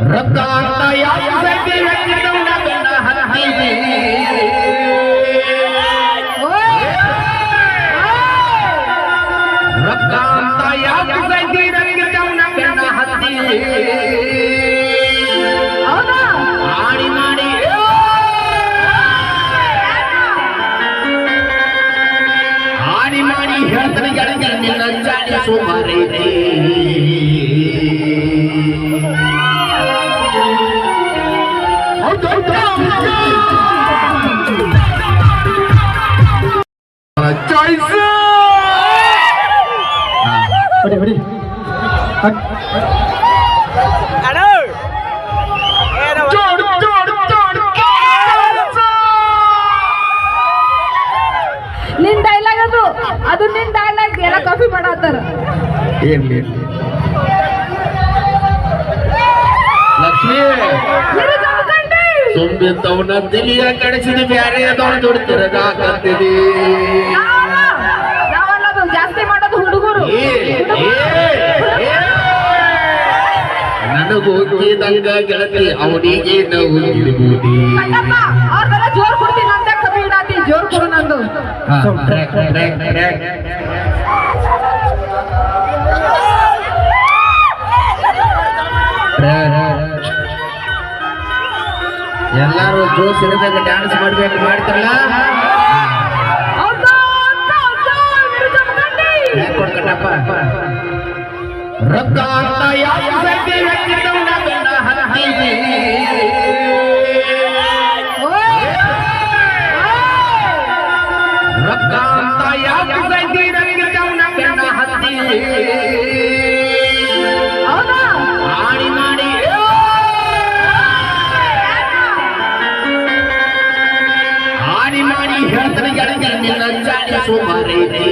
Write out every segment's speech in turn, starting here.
ರಕ್ತ ಅಂತ ಯಾಕೆ ರಕ್ತ ಅಂತ ಯಾಕೆ ಆಡಿ ಮಾಡಿ ಆಡಿ ಮಾಡಿ ಹೇಳ್ತಾರೆ ಗೆಳತಿ ನಿನ್ನ ಜಾಡಿ ಸುಮಾರೈತಿ ನಿನ್ ಡೈಲಾಗ್ ಅದು ನಿನ್ ಡೈಲಾಗ್ ಎಲ್ಲ ಕಾಫಿ ಮಾಡತ್ತಾರ ಲಕ್ಷ್ಮಿ ತುಂಬಿದ್ದವನ್ನ ತಿಳಿಯ ಕಡಿಸಿದ ಬ್ಯಾರೆ ಅದವನ್ನ ದುಡ್ತಿರಗಾಕತ್ತಿದಿ ಜಾಸ್ತಿ ಮಾಡೋದು ಹುಡುಗರು ನನಗೂ ಹೋಗಿದಂಗ ಗೆಳತಿ ಅವನಿಗೆ ನಾವು ಇರ್ಬೋದು ಅವ್ರದೆಲ್ಲ ಜೋರ್ ಕೊಡ್ತೀನಿ ಅಂತ ಕಮ್ಮಿ ಇಡಾತಿ ಜೋರ್ ಕೊಡು ನಂದು ಎಲ್ಲಾರು ಜೋಶ್ ಇರಬೇಕು ಡ್ಯಾನ್ಸ್ ಮಾಡ್ಬೇಕು ಮಾಡ್ತಾರಲ್ಲ ಕೊಡ್ಕಟ್ಟಪ್ಪ ರಕ್ತ ಅಂತ ಯಾಕೆ ರಕ್ತ ಅಂತ ಯಾಕೆ ಆಡಿ ಮಾಡಿ ಆಡಿ ಮಾಡಿ ಹೇಳ್ತಾರೆ ಗೆಳತಿ ನಿನ್ನ ಜಾಡಿ ಸುಮಾರೈತಿ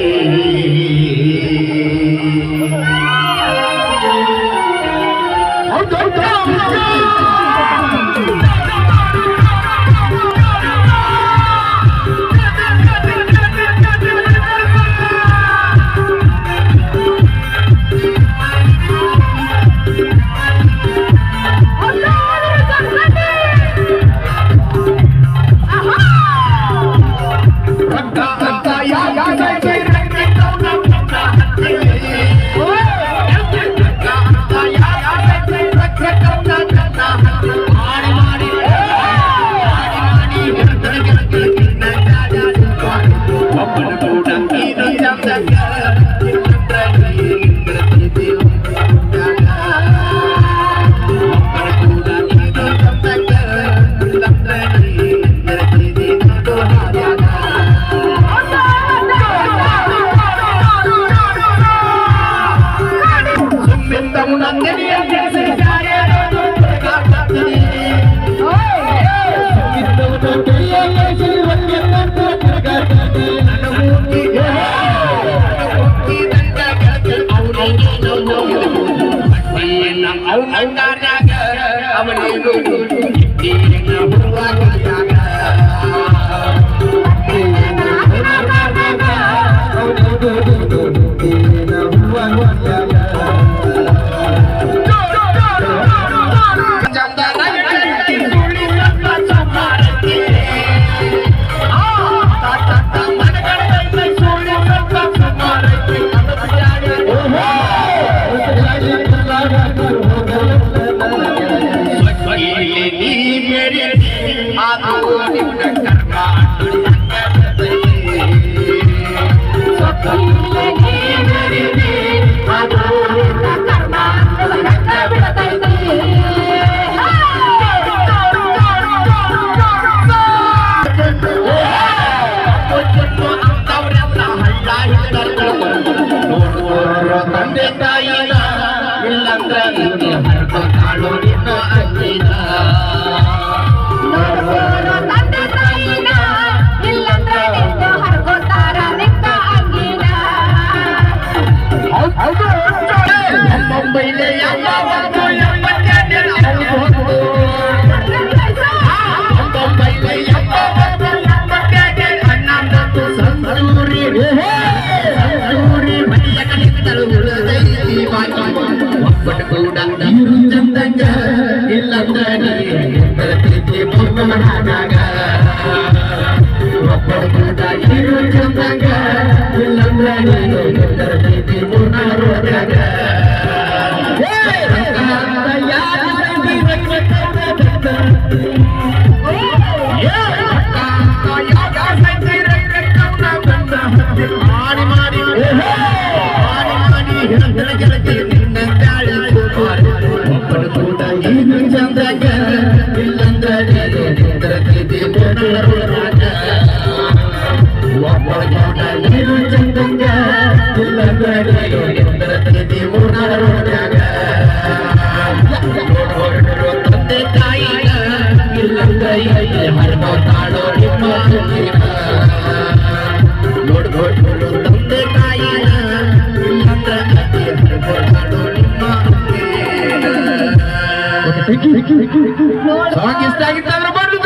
ಸಾಂಗ್ ಇಷ್ಟ ಆಗಿತ್ತಂದ್ರೆ ಬಂದು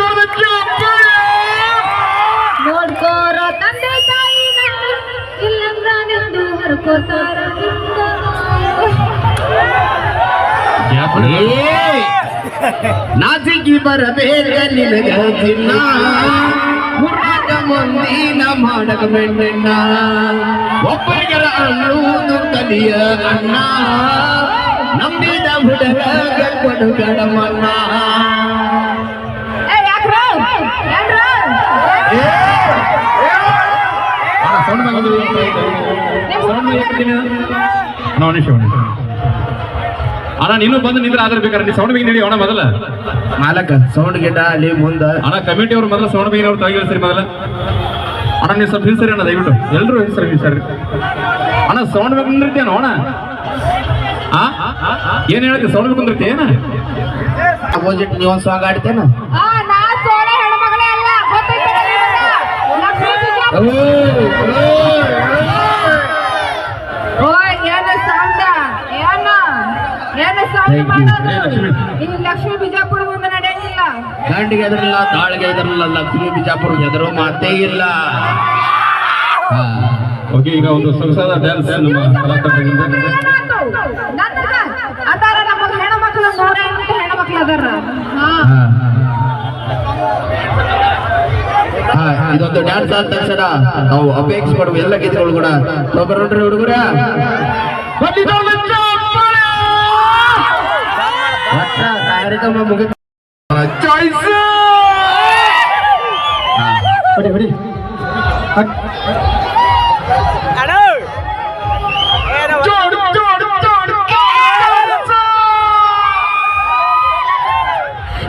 ನೋಡ್ಕೋರೋ ತಂದೆ ತಾಯಿ ಇಲ್ಲಂದ್ರ ನಿಂದು ಹರ್ಕೋತಾರ ನಾಚಿಕಿ ಬರಬೇಕ ನಿನಗ ಚಿನ್ನ ಮುಟ್ಟಾಕ ಮಂದಿನ ಮಾಡಕ ಮೆಣ್ಣ ಒಬ್ಬರಿಗರ ಅನ್ನುವುದು ಕಲಿಯ ಅಣ್ಣ ನಂಬಿದ ಹುಡುಗ ಕೊಡುಗಡ ಮನ್ನ ಅಣ್ಣ ನೀನು ಬಂದು ನಿಂದ್ರೆ ಆದ್ರೆ ಬೇಕಾರೆ ನೀ ಸೌಂಡ್ ಬೇಗ ನಡಿ ಅವಣ ಮೊದಲ ಮಾಲಕ ಸೌಂಡ್ ಗಿಡ ಅಲ್ಲಿ ಮುಂದ ಅಣ್ಣ ಕಮಿಟಿ ಅವ್ರು ಮೊದಲ ಸೌಂಡ್ ಬೇಗ ಅವ್ರು ತೆಗಿಸ್ರಿ ಮೊದಲ ಅಣ್ಣ ನೀವು ಸ್ವಲ್ಪ ಹಿಂಸರಿ ಅಣ್ಣ ದಯವಿಟ್ಟು ಎಲ್ಲರೂ ಹಿಂಸರಿ ಅಣ್ಣ ಸೌಂಡ್ ಬೇಕು ನಿಂದಿರ್ತೀಯಣ್ಣ ಅಣ್ಣ ಏನ್ ಹೇಳ್ತಿ ಸೌಂಡ್ ಬೇಕು ನಿಂದಿರ್ತಿ ಏನ ಅಪೋಸಿಟ್ ನೀವು ಒಂದು ಸಾಂಗ್ ಆಡ್ತೇನ ನಾ ಸೋಳೆ ಹೆಣ್ಮಗಳೇ ಅಲ್ಲ ಏನು ಸೌಂಡ್ ಮಾಡೋದು ಈ ಲಕ್ಷ್ಮೀ ಬಿಜಾಪುರ ಮುಂದೆ ನಡೆಯಂಗಿಲ್ಲ ಗಂಡಿಗೆ ಎದರಲ್ಲ ತಾಳಿಗೆ ಎದರಲ್ಲ ಲಕ್ಷ್ಮೀ ಬಿಜಾಪುರ ಎದುರು ಮಾತೇ ಇಲ್ಲ ಓಕೆ ಈಗ ಒಂದು ಸೊಗಸಾದ ಡ್ಯಾನ್ಸ್ ನಮ್ಮ ಕಲಾಕಾರರಿಂದ ಅದಾರ ನಮ್ಮ ಹೆಣ್ಮಕ್ಳು 150 ಹೆಣ್ಮಕ್ಳು ಅದಾರ ಇದೊಂದು ಡ್ಯಾನ್ಸ್ ಆದ ತಕ್ಷಣ ನಾವು ಅಪೇಕ್ಷೆ ಪಡುವ ಎಲ್ಲ ಗೀತೆಗಳು ಕೂಡ ಒಬ್ಬರೊಡ್ರಿ ಹುಡುಗರ ಕಾರ್ಯಕ್ರಮ ಮುಗಿದ ಚಾಯ್ಸ್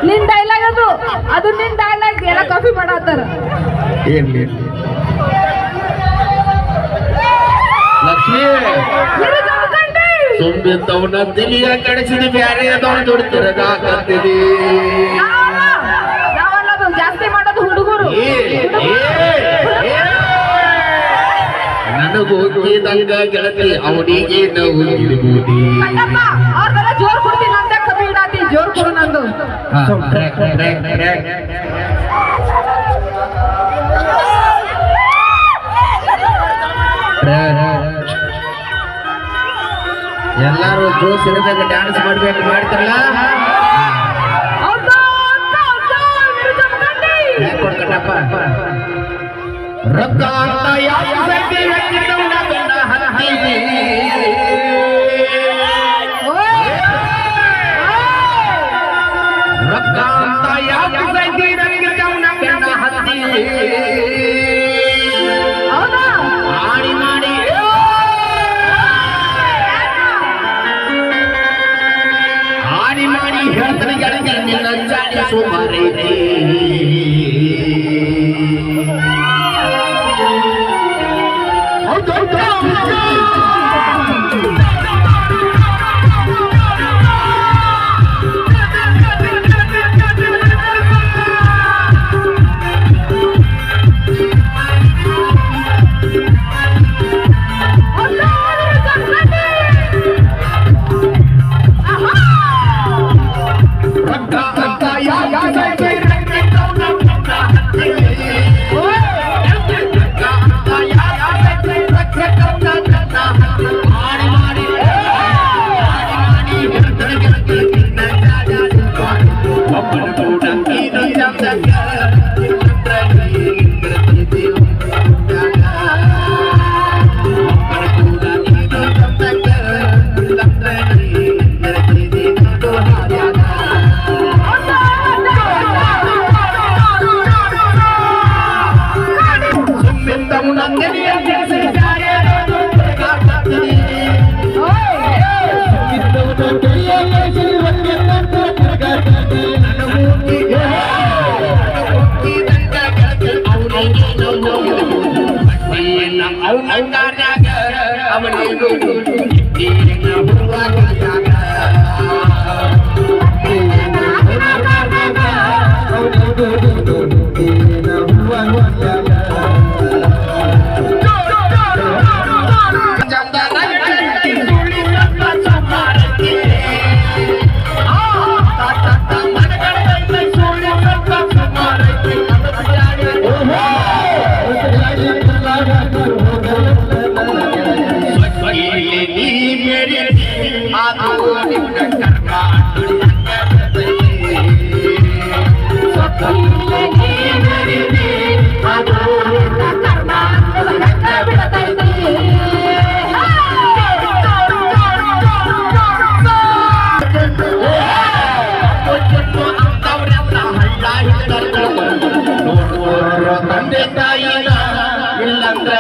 ನಿನ್ ಡೈಲಾಗ್ ಅದು ನಿನ್ ಡೈಲಾಗ್ ಎಲ್ಲ ಕಾಫಿ ಮಾಡತ್ತಾರ ಏನ್ಲಿ ಲಕ್ಷ್ಮೀ ತುಂಬಿದ್ದವನ ತಲಿಯ ಕಡಿಸಿದ ಬ್ಯಾರೆ ಅದವನು ದುಡ್ತಿರಗಾಕತ್ತಿದಿ ನಾವಲ್ಲದು ಜಾಸ್ತಿ ಮಾಡೋದು ಹುಡುಗರು ನನಗೂ ದಂಗ ಗೆಳತಿ ಅವನಿಗೆ ನಾವು ಇರ್ಬೋದಿ ಅವ್ರಿಗೆಲ್ಲ ಜೋರ್ ಕೊಡ್ತೀನಿ ಅಂತ ಕಮ್ಮಿ ಇಡಾತಿ ಜೋರ್ ಕೊಡು ನಂದು ಎಲ್ಲಾರು ಜೋಸ್ ಇರಿದಾಗ ಡ್ಯಾನ್ಸ್ ಮಾಡ್ಬೇಕು ಮಾಡ್ತಾರಲ್ಲ ಕೊಡ್ಕಟ್ಟಪ್ಪ ರೊಕ್ಕ ಅಂತ ಯಾವ ಸೈತಿ ರೊಕ್ಕ ಅಂತ ಯಾವ ಸೈತಿ ಮಾಡಿ ಮಾಡಿ ಆಡಿ ಮಾಡಿ ಹೇಳ್ತಾರೆ ಗೆಳತಿ ನಿನ್ನ ಜಾಡಿ ಸುಮಾರೈತಿ ಅದು ನಿನ್ನ ಕರ್ಮ ತಂದೆ ತಾಯಿನ ಇಲ್ಲಂದ್ರ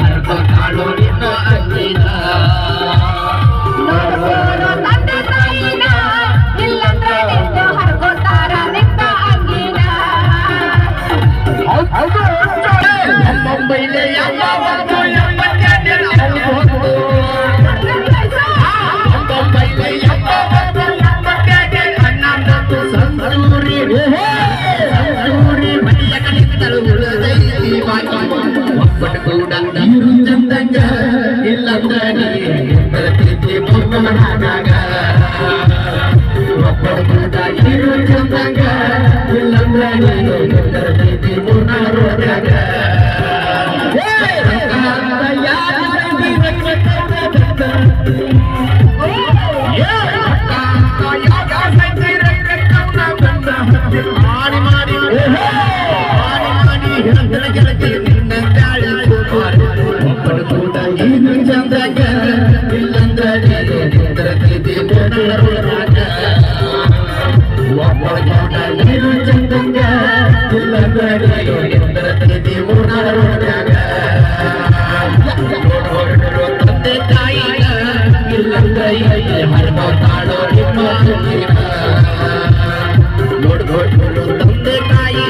ಹರ್ಕೊತಾಳು ನಿನ್ನ ಅಂಜಿನ ತಂದೆ ತಾಯಿನ ಇಲ್ಲಂದ್ರ ನಿನ್ನ ಹರ್ಕೊತಾರ ನಿನ್ನ ಅಂಗಿನ ಮುಂಬೈಲೆ ಒಬ್ಬಟ್ಟು ಕೂಡ ನೀರು ಚಂದಂಗ ಇಲ್ಲಂದ್ರ ಒಬ್ಬಟ್ಟು ಕೂಡ ನೀರು ಚಂದಂಗ ಇಲ್ಲಂದ್ರ ಮಾಡಿ ಮಾಡಿ ಒಬ್ಬರು ಕೂಡ ನೀನು ಚಂದಾಗ ಇಲ್ಲಂದ್ರೆ ಒಬ್ಬರು ಕೂಡ ನೀನು ಚಂದಂಗ ಇಲ್ಲಂದ್ರೆ ತಂದೆ ತಾಯಿ ಇಲ್ಲಂದ್ರೆ ಹರ್ಬೋತಾಳೋ ನಿಮ್ಮ ನೋಡ್ಬೋದು ತಂದೆ ತಾಯಿ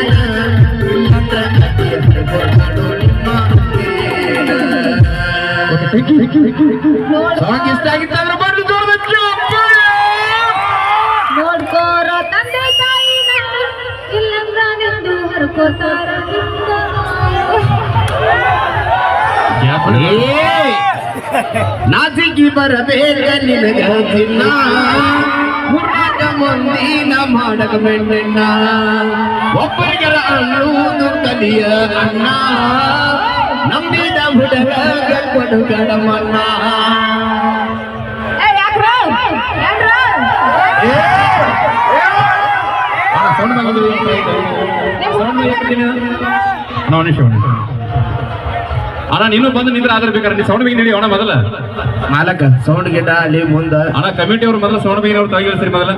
ಸಾಂಗ್ ಇಷ್ಟ ಆಗಿತ್ತಂದ್ರೆ ಬಂದು ನೋಡ್ಕೋರೋ ತಂದೆ ತಾಯಿನ ಇಲ್ಲಂದ್ರ ನಿಂದು ಹರ್ಕೋತಾರ ನಾಸಿಗಿ ಬರಬೇಕ ನಿನಗ ಚಿನ್ನ ಮುಟ್ಟಕ ಮುಂದಿನ ಮಾಡಕ ಮೆಣ್ಣ ಒಬ್ಬರಿಗರ ಅನ್ನುವುದು ಕಲಿಯ ಅಣ್ಣ ನಂಬಿದ ಹುಡುಗ ಕೊಡು ಗಡಮಣ್ಣ ಅಣ್ಣ ನೀನು ಬಂದು ನಿಂದ್ರೆ ಆದ್ರೆ ಬೇಕಾರೆ ನೀ ಸೌಂಡ್ ಬೇಗ ನೀಡಿ ಅವನ ಮೊದಲ ಮಾಲಕ ಸೌಂಡ್ ಗಿಡ ಅಲ್ಲಿ ಮುಂದ ಅಣ್ಣ ಕಮಿಟಿ ಅವ್ರು ಮೊದಲ ಸೌಂಡ್ ಬೇಗ ಅವ್ರು ತೆಗಿಸ್ರಿ ಮೊದಲ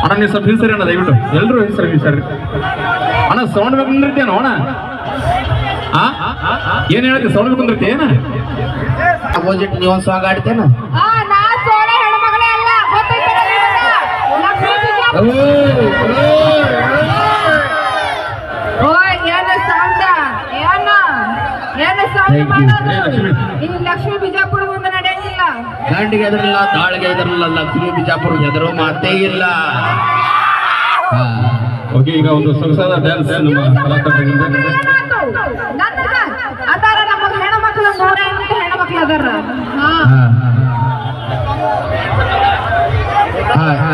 ಅಣ್ಣ ನೀವು ಸ್ವಲ್ಪ ಹಿಂಸರಿ ಅಣ್ಣ ದಯವಿಟ್ಟು ಎಲ್ಲರೂ ಹಿಂಸರಿ ಅಣ್ಣ ಸೌಂಡ್ ಬೇಕು ನಿಂದಿರ್ತೇನೋ ಅಣ್ಣ ಏನ್ ಹೇಳಕ್ಕೆ ಸೌಂಡ್ ಬೇಕು ನಿಂದಿರ್ತಿ ಏನ ಅಪೋಸಿಟ್ ನೀವು ಒಂದು ಸಾಂಗ್ ಆಡ್ತೇನ ನಾ ಸೋಳೆ ಹೆಣ್ಮಗಳೇ ಅಲ್ಲ ಗೊತ್ತೈತಲ್ಲ ಏನ ಸೌಂಡ ಏನ ಸೌಂಡ್ ಮಾಡೋದು ಈ ಲಕ್ಷ್ಮೀ ಬಿಜಾಪುರ ಮುಂದೆ ನಡೆಯಂಗಿಲ್ಲ ಗಂಡಿಗೆ ಎದರಲ್ಲ ತಾಳಿಗೆ ಎದರಲ್ಲ ಲಕ್ಷ್ಮೀ ಬಿಜಾಪುರ ಎದರೋ ಮಾತೇ ಇಲ್ಲ ಓಕೆ ಈಗ ಒಂದು ಸೊಗಸಾದ ಡ್ಯಾನ್ಸ್ ನಮ್ಮ ಕಲಾಕಾರರಿಂದ ಅದಾರ ನಮ್ಮ ಹೆಣ್ಮಕ್ಳು 108 ಹೆಣ್ಮಕ್ಳು ಅದಾರ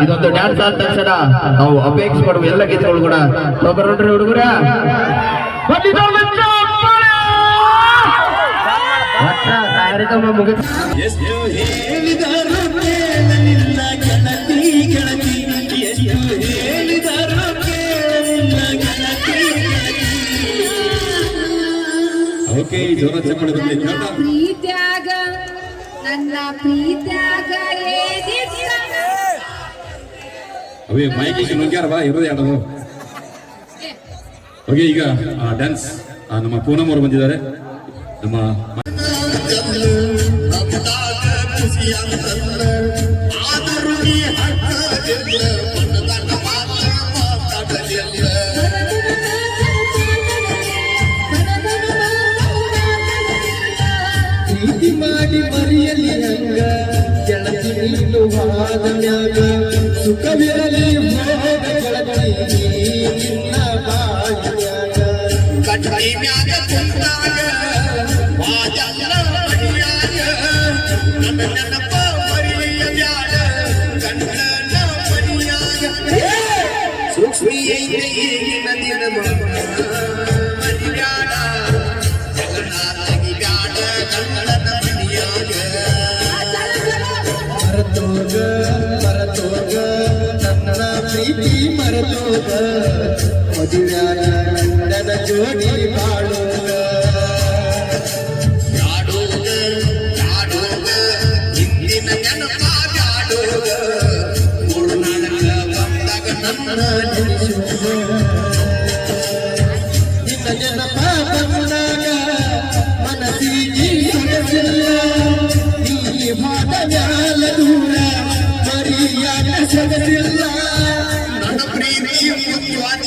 ಇದೊಂದು ಡ್ಯಾನ್ಸ್ ಆದ ತಕ್ಷಣ ನಾವು ಅಪೇಕ್ಷೆ ಪಡುವ ಎಲ್ಲ ಗೀತೆಗಳು ಕೂಡ ಒಬ್ಬರೊಡ್ರಿ ಹುಡುಗರ ಕಾರ್ಯಕ್ರಮ ಮುಗಿದ ಓಕೆ ಜೋರ ಚಪ್ಪಳ ಪ್ರೀತ್ಯಾಗ ನನ್ನ ಪ್ರೀತ್ಯಾಗ ಅವೇ ಮೈಕಿಗೆ ನುಗ್ಗ್ಯಾರ ಬಾ ಇರೋದೇ ಆಡೋದು ಓಕೆ ಈಗ ಡ್ಯಾನ್ಸ್ ನಮ್ಮ ಪೂನಮ್ ಅವರು ಬಂದಿದ್ದಾರೆ ನಮ್ಮ ಪ್ರೀತಿ ಮಾಡಿ ಮರಿಯಲಿ ಹಂಗ ಗೆಳತಿ ನಿಲ್ಲುವಾದನ್ಯಾಗ ಸುಖವಿರಲಿ ಹೋದ ಗೆಳತಿ ನಿನ್ನ ಬಾಳ್ಯಾಗ ಕಟ್ಟಿ ಮ್ಯಾಗ ಕುಂತಾಗ ವಾಜಲ್ಲ ಮಡಿಯಾಗ ನನ್ನ ನೆನಪ ಮರಿಯ ಬ್ಯಾಡ ಕಣ್ಣನ ಮರಿಯಾಗ ಸೂಕ್ಷ್ಮಿಯೇ ಈಗಿನ ದಿನ ಮರಿಯಾಡ ಜಗನ್ನಾಥಗಿ ಬ್ಯಾಡ ಕಣ್ಣನ ಮರಿಯಾಗ ಮರತೋಗ ಮರತೋಗ ನನ್ನ ಪ್ರೀತಿ ಮರತೋಗ ಮದುವ್ಯಾಗ ನನ್ನ ಜೋಡಿ ಬಾಳೋಗ ಯಾಡೋಗ ಯಾಡೋಗ ಹಿಂದಿನ ನೆನಪ ಬ್ಯಾಡೋಗ ಮೂರ್ನಾಳಕ ಬಂದಾಗ ನನ್ನ ನೆನೆಸೋಗ ನಿನ್ನ ನೆನಪ ಬಂದಾಗ ಮನಸ್ಸಿಗೆ ಸೊಗಸಿಲ್ಲ ನೀ ಹೋದ ಮ್ಯಾಲ ದೂರ ಮರಿಯಾದ ಸೊಗಸಿಲ್ಲ ನನ್ನ ಪ್ರೀತಿಯ ಮುಖ್ಯವಾದ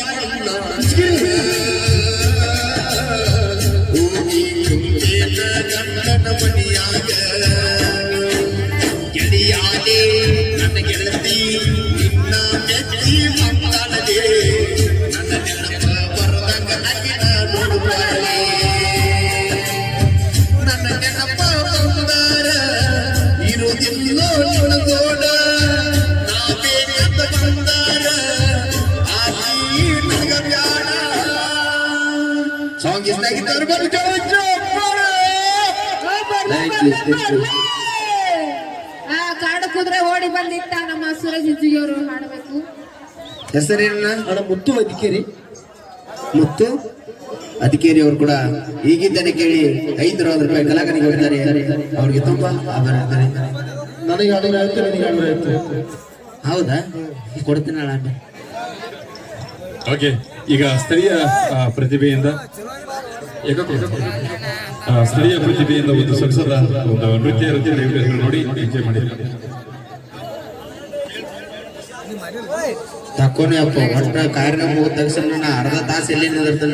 ಹೋಗಿ ಕುಂತೇನ ಗಂಡನ ಮನೆಯಾಗ ಗೆಳೆಯಾದೆ ನನ್ನ ಗೆಳತಿ ನಿನ್ನ ಮೆಚ್ಚಿ ಮಾತಾಡದೆ ನನ್ನ ನೆನಪ ಬರದಂಗ ನಗಿನ ನೋಡುತ್ತಾಳೆ ನನ್ನ ನೆನಪ ಬಂದಾರ ಇರುವುದಿಲ್ಲೋ ನಿನಗೋಡ ನಾ ಬೇಕಂತ ಬಂದಾರ ಆಗಿ ನನಗ ಬ್ಯಾಡ ಸಾಂಗ್ ಇಷ್ಟ ಆಗಿದ್ದವ್ರು ಬಂದು ಕಾಡು ಕುದುರೆ ಓಡಿ ಬಂದಿತ್ತ ನಮ್ಮ ಸುರೇಶ್ ಇಜ್ಜಿಯವರು ಹಾಡಬೇಕು. ಹೆಸರೇನ ಅಣ್ಣ ಮುತ್ತು ಅಧಿಕಾರಿ ಮುತ್ತು ಅಧಿಕಾರಿ ಅವರು ಕೂಡ ಈಗಿದ್ದನೆ ಕೇಳಿ 5,000 ರೂಪಾಯಿ ಕಲಾಕನಿಗೆ ಕೊಡ್ತಾರೆ. ಅವ್ರಿಗೆ ತುಂಬಾ ಆಭಾರ ಇದ್ದಾರೆ. ನನಗೆ ಹಾಡಿನ ಆಯ್ತು ನನಗೆ ಹಾಡಿನ ಆಯ್ತು ಹೌದಾ ಕೊಡ್ತೀನಿ ಅಣ್ಣ. ಓಕೆ, ಈಗ ಸ್ಥಳೀಯ ಪ್ರತಿಭೆಯಿಂದ ಸ್ಥಳೀಯ ಪ್ರತಿಭೆಯಿಂದ ಒಂದು ಸೊಗಸಾದ ಒಂದು ನೃತ್ಯ ನೋಡಿ ಎಂಜಾಯ್ ಮಾಡಿ. ತಕ್ಕೋನೆ ಅಪ್ಪ ಒಟ್ಟ ಕಾರ್ಯಕ್ರಮ ಮುಗಿದ ತಕ್ಷಣ ಅರ್ಧ ತಾಸು ಎಲ್ಲಿ ನಿಂದಿರ್ತಾನೆ.